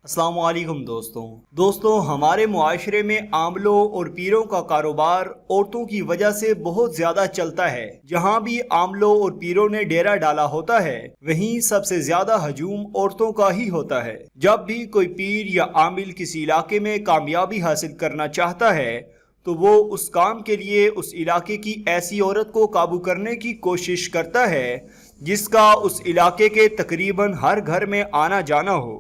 अस्सलाम वालेकुम दोस्तों हमारे मुआशरे में आमलों और पीरों का कारोबार औरतों की वजह से बहुत ज़्यादा चलता है। जहाँ भी आमलों और पीरों ने डेरा डाला होता है वहीं सबसे ज़्यादा हजूम औरतों का ही होता है। जब भी कोई पीर या आमिल किसी इलाके में कामयाबी हासिल करना चाहता है तो वो उस काम के लिए उस इलाके की ऐसी औरत को काबू करने की कोशिश करता है जिसका उस इलाके के तकरीबन हर घर में आना जाना हो,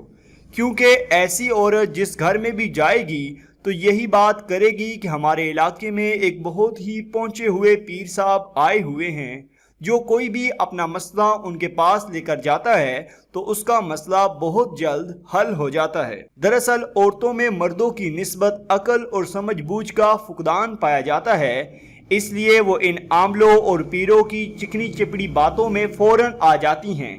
क्योंकि ऐसी औरत जिस घर में भी जाएगी तो यही बात करेगी कि हमारे इलाके में एक बहुत ही पहुंचे हुए पीर साहब आए हुए हैं। जो कोई भी अपना मसला उनके पास लेकर जाता है तो उसका मसला बहुत जल्द हल हो जाता है। दरअसल औरतों में मर्दों की निस्बत अकल और समझ बूझ का फुकदान पाया जाता है, इसलिए वो इन आमलों और पीरों की चिकनी चिपड़ी बातों में फौरन आ जाती हैं।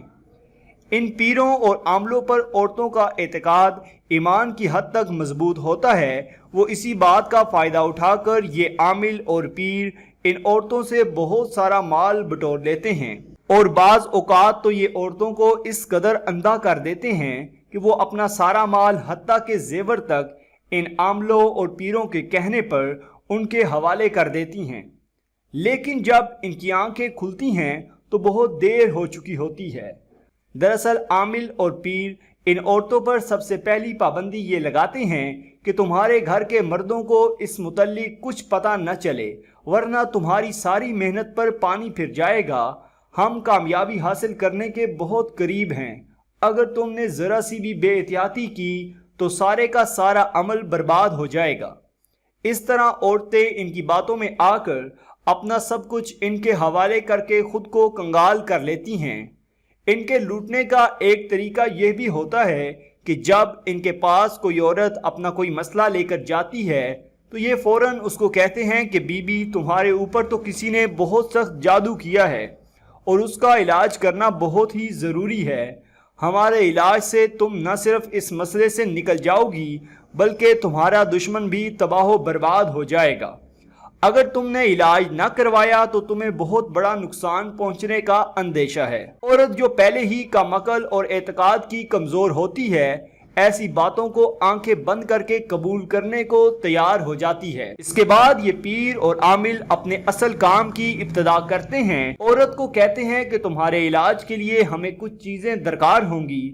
इन पीरों और आमलों पर औरतों का एतकाद ईमान की हद तक मजबूत होता है। वो इसी बात का फ़ायदा उठाकर ये आमिल और पीर इन औरतों से बहुत सारा माल बटोर लेते हैं और बाज़ औक़ात तो ये औरतों को इस कदर अंधा कर देते हैं कि वो अपना सारा माल हत्ता के जेवर तक इन आमलों और पीरों के कहने पर उनके हवाले कर देती हैं। लेकिन जब इनकी आंखें खुलती हैं तो बहुत देर हो चुकी होती है। दरअसल आमिल और पीर इन औरतों पर सबसे पहली पाबंदी ये लगाते हैं कि तुम्हारे घर के मर्दों को इस मुतल्लिक कुछ पता न चले, वरना तुम्हारी सारी मेहनत पर पानी फिर जाएगा। हम कामयाबी हासिल करने के बहुत करीब हैं। अगर तुमने ज़रा सी भी बेएहतियाती की तो सारे का सारा अमल बर्बाद हो जाएगा। इस तरह औरतें इनकी बातों में आकर अपना सब कुछ इनके हवाले करके खुद को कंगाल कर लेती हैं। इनके लूटने का एक तरीका यह भी होता है कि जब इनके पास कोई औरत अपना कोई मसला लेकर जाती है तो ये फ़ौरन उसको कहते हैं कि बीबी, तुम्हारे ऊपर तो किसी ने बहुत सख्त जादू किया है और उसका इलाज करना बहुत ही ज़रूरी है। हमारे इलाज से तुम न सिर्फ इस मसले से निकल जाओगी बल्कि तुम्हारा दुश्मन भी तबाह बर्बाद हो जाएगा। अगर तुमने इलाज न करवाया तो तुम्हें बहुत बड़ा नुकसान पहुंचने का अंदेशा है। औरत जो पहले ही कम अकल और एतकाद की कमज़ोर होती है ऐसी बातों को आंखें बंद करके कबूल करने को तैयार हो जाती है। इसके बाद ये पीर और आमिल अपने असल काम की इब्तिदा करते हैं। औरत को कहते हैं कि तुम्हारे इलाज के लिए हमें कुछ चीज़ें दरकार होंगी।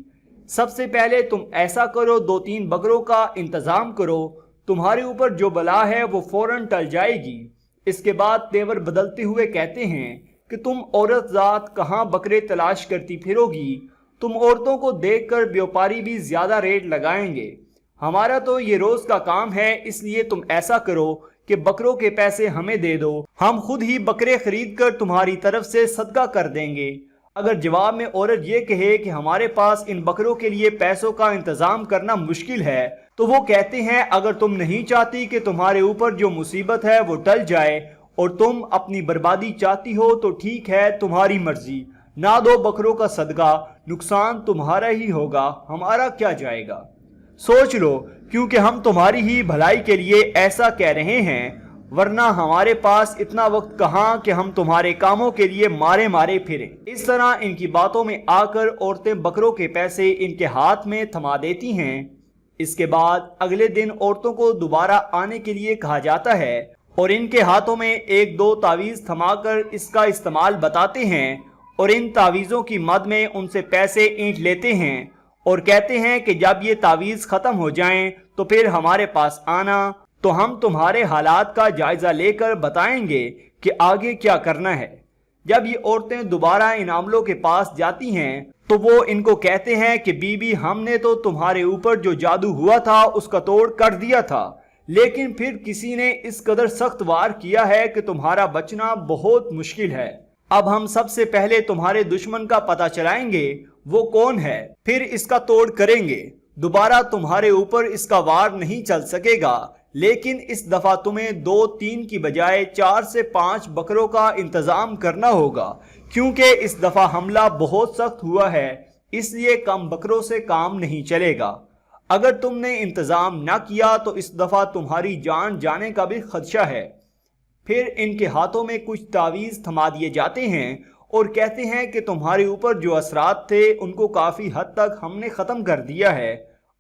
सबसे पहले तुम ऐसा करो, 2-3 बकरों का इंतज़ाम करो, तुम्हारे ऊपर जो बला है वो फौरन टल जाएगी। इसके बाद तेवर बदलते हुए कहते हैं कि तुम औरत ज़ात कहाँ बकरे तलाश करती फिरोगी। तुम औरतों को देखकर व्यापारी भी ज़्यादा रेट लगाएंगे। हमारा तो ये रोज़ का काम है, इसलिए तुम ऐसा करो कि बकरों के पैसे हमें दे दो, हम खुद ही बकरे खरीद कर तुम्हारी तरफ से सदका कर देंगे। अगर जवाब में औरत ये कहे कि हमारे पास इन बकरों के लिए पैसों का इंतज़ाम करना मुश्किल है तो वो कहते हैं अगर तुम नहीं चाहती कि तुम्हारे ऊपर जो मुसीबत है वो टल जाए और तुम अपनी बर्बादी चाहती हो तो ठीक है, तुम्हारी मर्जी, ना दो बकरों का सदका, नुकसान तुम्हारा ही होगा, हमारा क्या जाएगा। सोच लो, क्योंकि हम तुम्हारी ही भलाई के लिए ऐसा कह रहे हैं, वरना हमारे पास इतना वक्त कहाँ कि हम तुम्हारे कामों के लिए मारे मारे फिरें। इस तरह इनकी बातों में आकर औरतें बकरों के पैसे इनके हाथ में थमा देती हैं। इसके बाद अगले दिन औरतों को दोबारा आने के लिए कहा जाता है और इनके हाथों में 1-2 तावीज़ थमाकर इसका इस्तेमाल बताते हैं और इन तावीज़ों की मद में उनसे पैसे ईंट लेते हैं और कहते हैं कि जब ये तावीज़ ख़त्म हो जाएं तो फिर हमारे पास आना, तो हम तुम्हारे हालात का जायज़ा लेकर बताएंगे कि आगे क्या करना है। जब ये औरतें दोबारा इन आमलों के पास जाती हैं तो वो इनको कहते हैं कि बीबी, हमने तो तुम्हारे ऊपर जो जादू हुआ था उसका तोड़ कर दिया था, लेकिन फिर किसी ने इस कदर सख्त वार किया है कि तुम्हारा बचना बहुत मुश्किल है। अब हम सबसे पहले तुम्हारे दुश्मन का पता चलाएंगे वो कौन है, फिर इसका तोड़ करेंगे। दोबारा तुम्हारे ऊपर इसका वार नहीं चल सकेगा, लेकिन इस दफ़ा तुम्हें 2-3 की बजाय 4 से 5 बकरों का इंतज़ाम करना होगा, क्योंकि इस दफ़ा हमला बहुत सख्त हुआ है, इसलिए कम बकरों से काम नहीं चलेगा। अगर तुमने इंतज़ाम ना किया तो इस दफ़ा तुम्हारी जान जाने का भी खदशा है। फिर इनके हाथों में कुछ तावीज़ थमा दिए जाते हैं और कहते हैं कि तुम्हारे ऊपर जो असरात थे उनको काफ़ी हद तक हमने ख़त्म कर दिया है।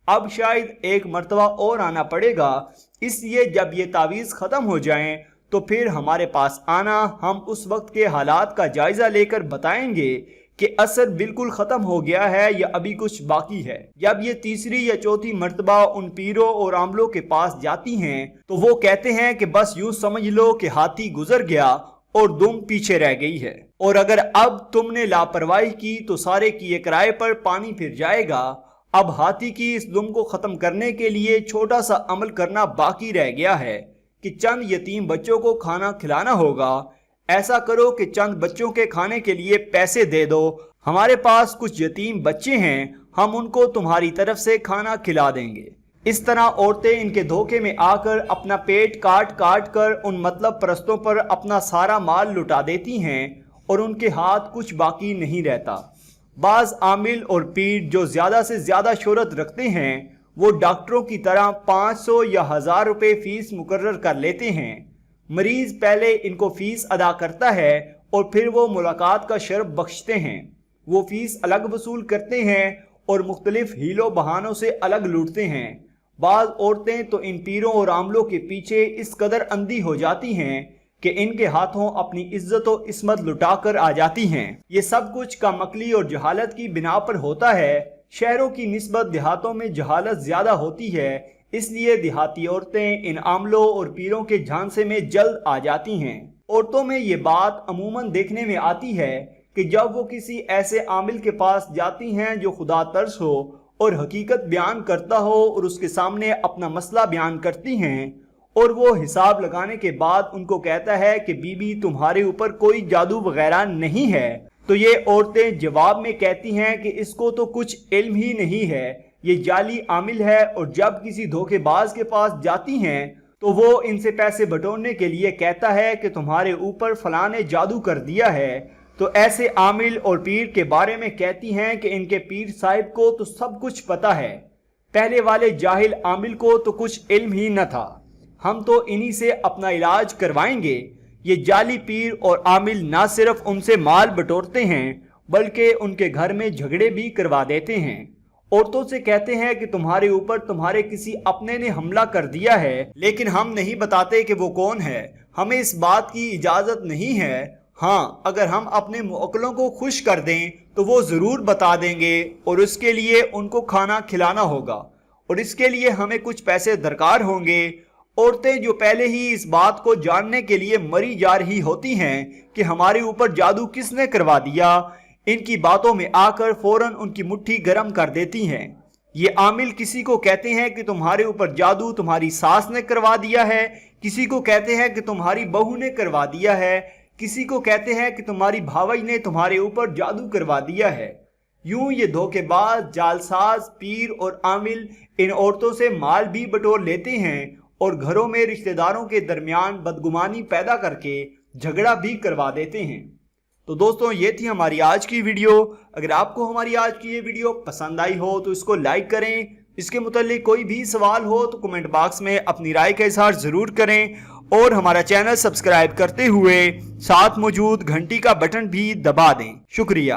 अब शायद एक मर्तबा और आना पड़ेगा, इसलिए जब ये तावीज़ ख़त्म हो जाएं तो फिर हमारे पास आना, हम उस वक्त के हालात का जायज़ा लेकर बताएंगे कि असर बिल्कुल ख़त्म हो गया है या अभी कुछ बाकी है। जब ये तीसरी या चौथी मर्तबा उन पीरों और आमलों के पास जाती हैं तो वो कहते हैं कि बस यूँ समझ लो कि हाथी गुजर गया और दुम पीछे रह गई है, और अगर अब तुमने लापरवाही की तो सारे किए किराए पर पानी फिर जाएगा। अब हाथी की इस दुम को ख़त्म करने के लिए छोटा सा अमल करना बाकी रह गया है कि चंद यतीम बच्चों को खाना खिलाना होगा। ऐसा करो कि चंद बच्चों के खाने के लिए पैसे दे दो। हमारे पास कुछ यतीम बच्चे हैं, हम उनको तुम्हारी तरफ से खाना खिला देंगे। इस तरह औरतें इनके धोखे में आकर अपना पेट काट काट कर उन मतलब परस्तों पर अपना सारा माल लुटा देती हैं और उनके हाथ कुछ बाकी नहीं रहता। बाज़ आमिल और पीर जो ज़्यादा से ज़्यादा शोहरत रखते हैं वो डॉक्टरों की तरह 500 या 1000 रुपये फ़ीस मुकर्रर कर लेते हैं। मरीज़ पहले इनको फ़ीस अदा करता है और फिर वो मुलाकात का शर्फ बख्शते हैं। वो फ़ीस अलग वसूल करते हैं और मुख्तलिफ हीलों बहानों से अलग लूटते हैं। बाज़ औरतें तो इन पीरों और आमलों के पीछे इस कदर अंधी हो जाती हैं कि इनके हाथों अपनी इज्जत और इस्मत लुटा कर आ जाती हैं। ये सब कुछ कामकली और जहालत की बिना पर होता है। शहरों की निस्बत देहातों में जहालत ज़्यादा होती है, इसलिए देहाती औरतें इन आमलों और पीरों के झांसे में जल्द आ जाती हैं। औरतों में ये बात अमूमन देखने में आती है कि जब वो किसी ऐसे आमिल के पास जाती हैं जो खुदा तर्स हो और हकीकत बयान करता हो और उसके सामने अपना मसला बयान करती हैं और वो हिसाब लगाने के बाद उनको कहता है कि बीबी तुम्हारे ऊपर कोई जादू वगैरह नहीं है, तो ये औरतें जवाब में कहती हैं कि इसको तो कुछ इल्म ही नहीं है, ये जाली आमिल है। और जब किसी धोखेबाज के पास जाती हैं तो वो इनसे पैसे बटोरने के लिए कहता है कि तुम्हारे ऊपर फलां ने जादू कर दिया है। तो ऐसे आमिल और पीर के बारे में कहती हैं कि इनके पीर साहिब को तो सब कुछ पता है, पहले वाले जाहिल आमिल को तो कुछ इल्म ही न था, हम तो इन्हीं से अपना इलाज करवाएंगे। ये जाली पीर और आमिल ना सिर्फ उनसे माल बटोरते हैं बल्कि उनके घर में झगड़े भी करवा देते हैं। औरतों से कहते हैं कि तुम्हारे ऊपर तुम्हारे किसी अपने ने हमला कर दिया है, लेकिन हम नहीं बताते कि वो कौन है, हमें इस बात की इजाज़त नहीं है। हाँ, अगर हम अपने मुअक्किलों को खुश कर दें तो वो ज़रूर बता देंगे और उसके लिए उनको खाना खिलाना होगा और इसके लिए हमें कुछ पैसे दरकार होंगे। औरतें जो पहले ही इस बात को जानने के लिए मरी जा रही होती हैं कि हमारे ऊपर जादू किसने करवा दिया, इनकी बातों में आकर फौरन उनकी मुट्ठी गर्म कर देती हैं। ये आमिल किसी को कहते हैं कि तुम्हारे ऊपर जादू तुम्हारी सास ने करवा दिया है, किसी को कहते हैं कि तुम्हारी बहू ने करवा दिया है, किसी को कहते हैं कि तुम्हारी भावई ने तुम्हारे ऊपर जादू करवा दिया है। यूं ये धोखेबाज, जालसाज, पीर और आमिल इन औरतों से माल भी बटोर लेते हैं और घरों में रिश्तेदारों के दरमियान बदगुमानी पैदा करके झगड़ा भी करवा देते हैं। तो दोस्तों, ये थी हमारी आज की वीडियो। अगर आपको हमारी आज की ये वीडियो पसंद आई हो तो इसको लाइक करें। इसके मुताल्लिक कोई भी सवाल हो तो कमेंट बॉक्स में अपनी राय का इजहार ज़रूर करें और हमारा चैनल सब्सक्राइब करते हुए साथ मौजूद घंटी का बटन भी दबा दें। शुक्रिया।